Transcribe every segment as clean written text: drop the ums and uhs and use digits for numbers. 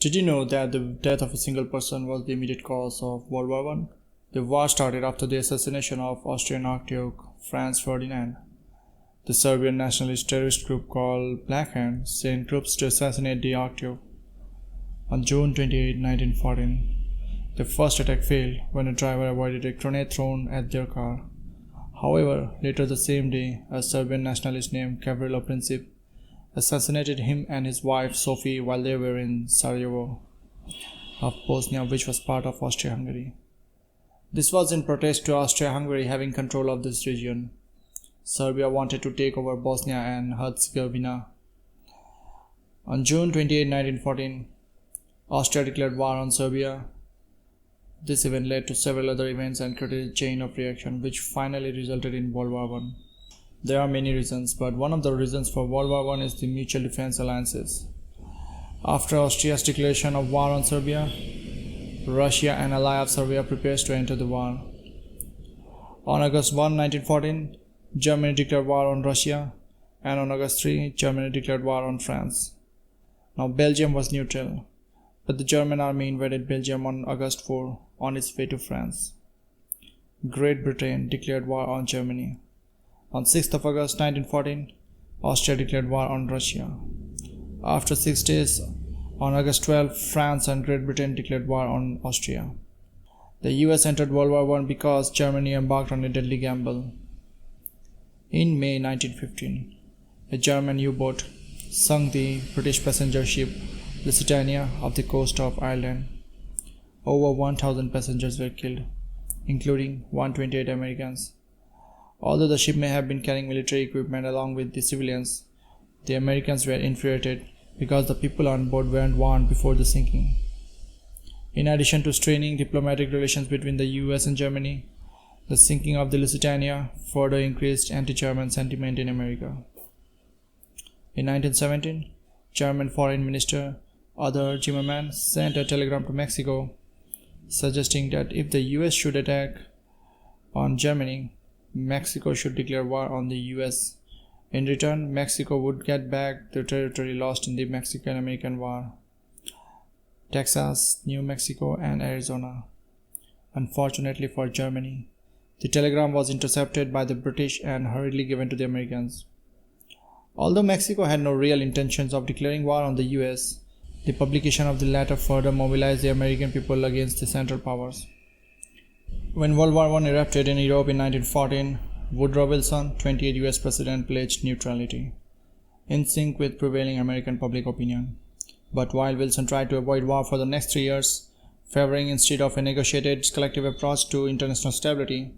Did you know that the death of a single person was the immediate cause of World War I? The war started after the assassination of Austrian Archduke Franz Ferdinand. The Serbian nationalist terrorist group called Black Hand sent troops to assassinate the Archduke. On June 28, 1914, the first attack failed when a driver avoided a grenade thrown at their car. However, later the same day, a Serbian nationalist named Gavrilo Princip assassinated him and his wife Sophie while they were in Sarajevo of Bosnia, which was part of Austria-Hungary. This was in protest to Austria-Hungary having control of this region. Serbia wanted to take over Bosnia and Herzegovina. On June 28, 1914, Austria declared war on Serbia. This event led to several other events and created a chain of reaction, which finally resulted in World War I. There are many reasons, but one of the reasons for World War I is the mutual defense alliances. After Austria's declaration of war on Serbia, Russia, an ally of Serbia, prepares to enter the war. On August 1, 1914, Germany declared war on Russia, and on August 3, Germany declared war on France. Now Belgium was neutral, but the German army invaded Belgium on August 4 on its way to France. Great Britain declared war on Germany. On 6th of August 1914, Austria declared war on Russia. After 6 days, on August 12, France and Great Britain declared war on Austria. The US entered World War I because Germany embarked on a deadly gamble. In May 1915, a German U-boat sunk the British passenger ship Lusitania off the coast of Ireland. Over 1,000 passengers were killed, including 128 Americans. Although the ship may have been carrying military equipment along with the civilians, the Americans were infuriated because the people on board weren't warned before the sinking. In addition to straining diplomatic relations between the US and Germany, the sinking of the Lusitania further increased anti-German sentiment in America. In 1917, German Foreign Minister Otto Zimmermann sent a telegram to Mexico suggesting that if the US should attack on Germany, Mexico should declare war on the US. In return, Mexico would get back the territory lost in the Mexican-American War: Texas, New Mexico, and Arizona. Unfortunately for Germany, the telegram was intercepted by the British and hurriedly given to the Americans. Although Mexico had no real intentions of declaring war on the US, the publication of the latter further mobilized the American people against the Central Powers. When World War I erupted in Europe in 1914, Woodrow Wilson, 28th US President, pledged neutrality, in sync with prevailing American public opinion. But while Wilson tried to avoid war for the next 3 years, favoring instead of a negotiated collective approach to international stability,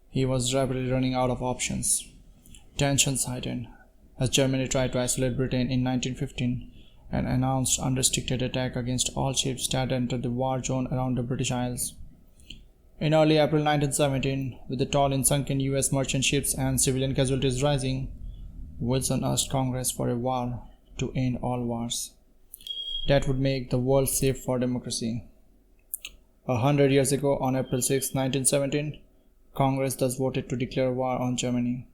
he was rapidly running out of options. Tensions heightened as Germany tried to isolate Britain in 1915 and announced unrestricted attack against all ships that entered the war zone around the British Isles. In early April 1917, with the toll in sunken US merchant ships and civilian casualties rising, Wilson asked Congress for a war to end all wars that would make the world safe for democracy. 100 years ago, on April 6, 1917, Congress thus voted to declare war on Germany,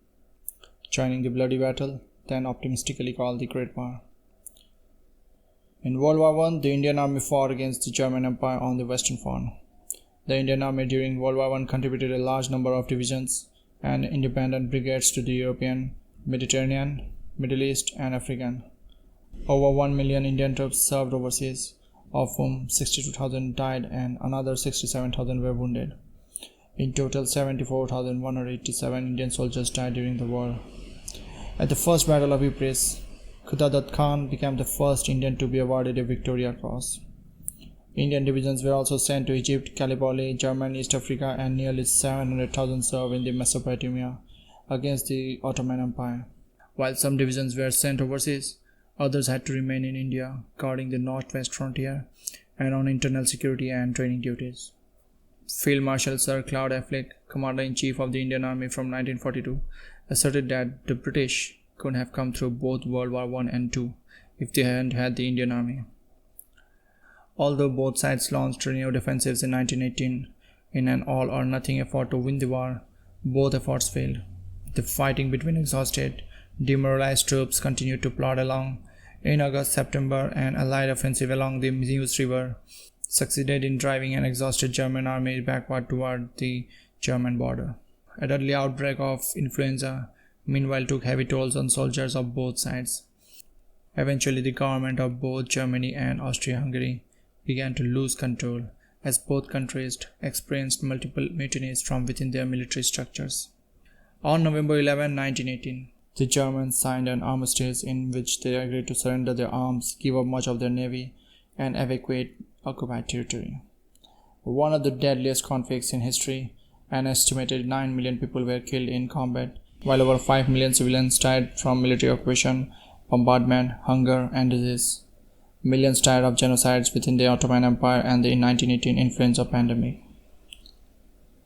joining the bloody battle then optimistically called the Great War. In World War I, the Indian Army fought against the German Empire on the Western Front. The Indian Army during World War I contributed a large number of divisions and independent brigades to the European, Mediterranean, Middle East, and African. Over 1 million Indian troops served overseas, of whom 62,000 died and another 67,000 were wounded. In total, 74,187 Indian soldiers died during the war. At the First Battle of Ypres, Khudadat Khan became the first Indian to be awarded a Victoria Cross. Indian divisions were also sent to Egypt, Gallipoli, Germany, East Africa, and nearly 700,000 served in the Mesopotamia against the Ottoman Empire. While some divisions were sent overseas, others had to remain in India, guarding the northwest frontier and on internal security and training duties. Field Marshal Sir Claude Affleck, Commander-in-Chief of the Indian Army from 1942, asserted that the British could have come through both World War I and II if they hadn't had the Indian Army. Although both sides launched renewed offensives in 1918 in an all-or-nothing effort to win the war, both efforts failed. The fighting between exhausted, demoralized troops continued to plod along In August, September, an Allied offensive along the Meuse River succeeded in driving an exhausted German army backward toward the German border. A deadly outbreak of influenza, meanwhile, took heavy tolls on soldiers of both sides. Eventually, the government of both Germany and Austria-Hungary began to lose control, as both countries experienced multiple mutinies from within their military structures. On November 11, 1918, the Germans signed an armistice in which they agreed to surrender their arms, give up much of their navy, and evacuate occupied territory. One of the deadliest conflicts in history, an estimated 9 million people were killed in combat, while over 5 million civilians died from military occupation, bombardment, hunger, and disease. Millions died of genocides within the Ottoman Empire and the 1918 influenza pandemic.